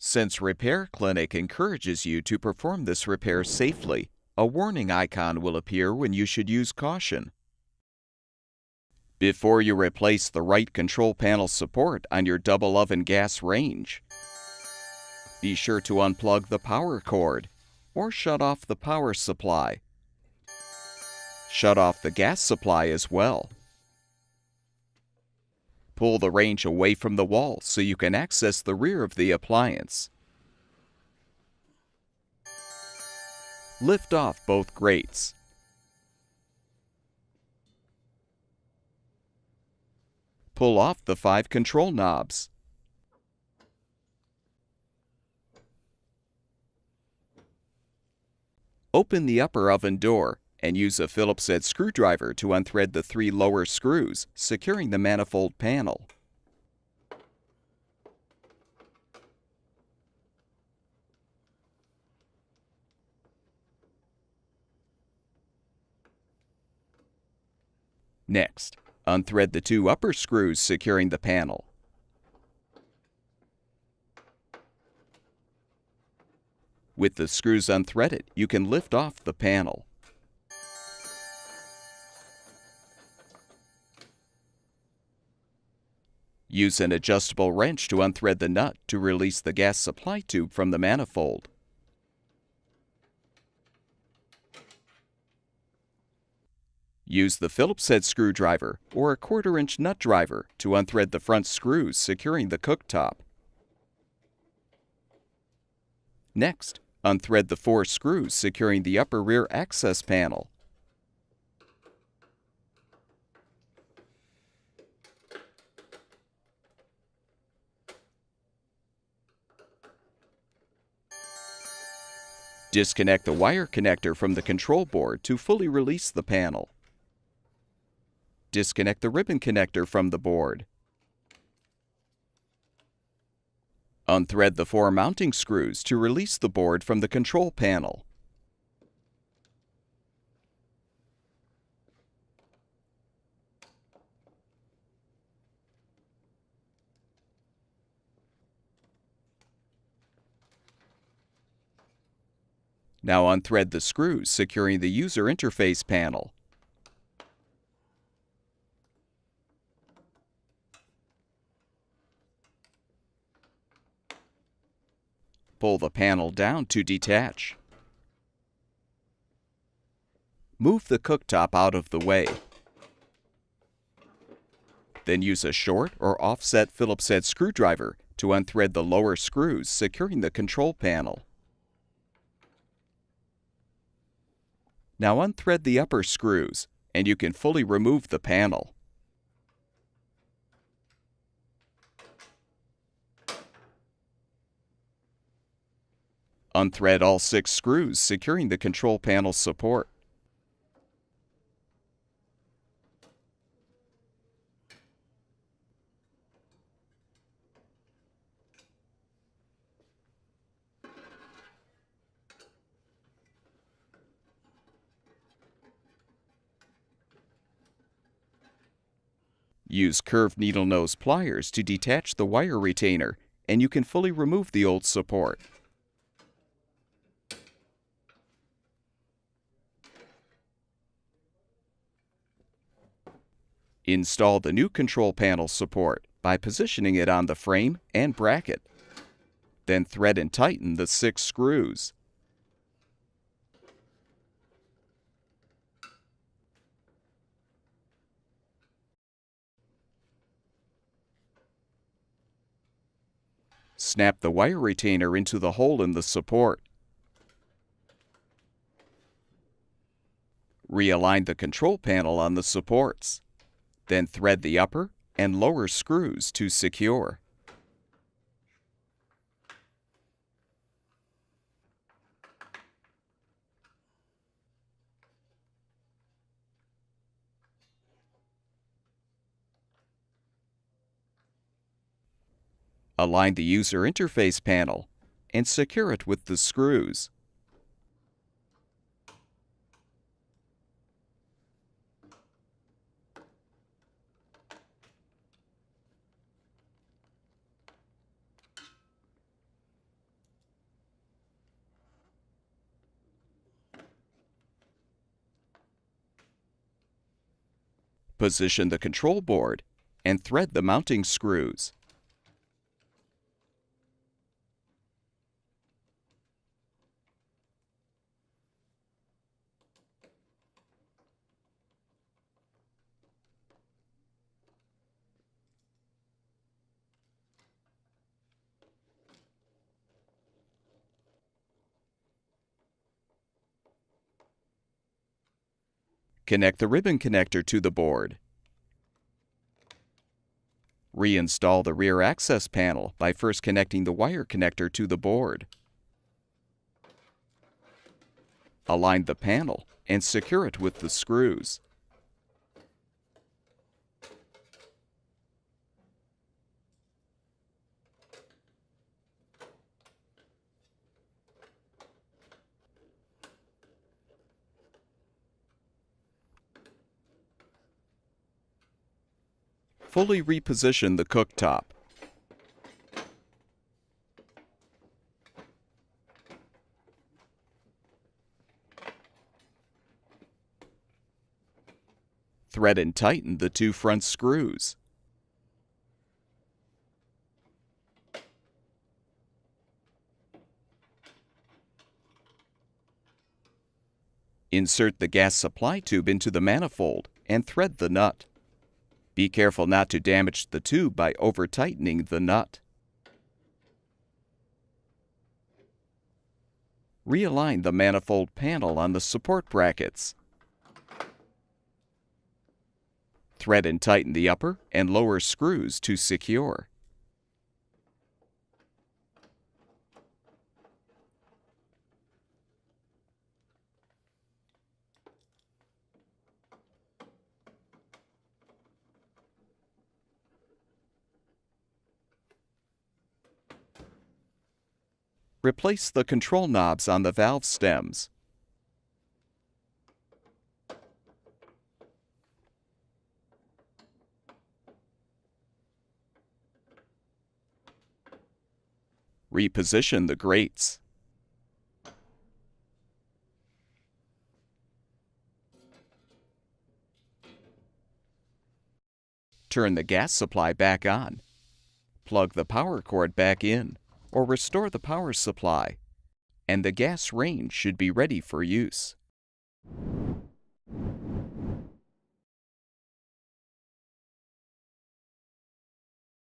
Since Repair Clinic encourages you to perform this repair safely, a warning icon will appear when you should use caution. Before you replace the right control panel support on your double oven gas range, be sure to unplug the power cord or shut off the power supply. Shut off the gas supply as well. Pull the range away from the wall so you can access the rear of the appliance. Lift off both grates. Pull off the 5 control knobs. Open the upper oven door and use a Phillips head screwdriver to unthread the 3 lower screws securing the manifold panel. Next, unthread the 2 upper screws securing the panel. With the screws unthreaded, you can lift off the panel. Use an adjustable wrench to unthread the nut to release the gas supply tube from the manifold. Use the Phillips head screwdriver or a 1/4-inch nut driver to unthread the front screws securing the cooktop. Next, unthread the 4 screws securing the upper rear access panel. Disconnect the wire connector from the control board to fully release the panel. Disconnect the ribbon connector from the board. Unthread the 4 mounting screws to release the board from the control panel. Now unthread the screws securing the user interface panel. Pull the panel down to detach. Move the cooktop out of the way. Then use a short or offset Phillips head screwdriver to unthread the lower screws securing the control panel. Now unthread the upper screws, and you can fully remove the panel. Unthread all 6 screws securing the control panel support. Use curved needle nose pliers to detach the wire retainer, and you can fully remove the old support. Install the new control panel support by positioning it on the frame and bracket. Then thread and tighten the 6 screws. Snap the wire retainer into the hole in the support. Realign the control panel on the supports. Then thread the upper and lower screws to secure. Align the user interface panel and secure it with the screws. Position the control board and thread the mounting screws. Connect the ribbon connector to the board. Reinstall the rear access panel by first connecting the wire connector to the board. Align the panel and secure it with the screws. Fully reposition the cooktop. Thread and tighten the two front screws. Insert the gas supply tube into the manifold and thread the nut. Be careful not to damage the tube by over-tightening the nut. Realign the manifold panel on the support brackets. Thread and tighten the upper and lower screws to secure. Replace the control knobs on the valve stems. Reposition the grates. Turn the gas supply back on. Plug the power cord back in, or restore the power supply, and the gas range should be ready for use.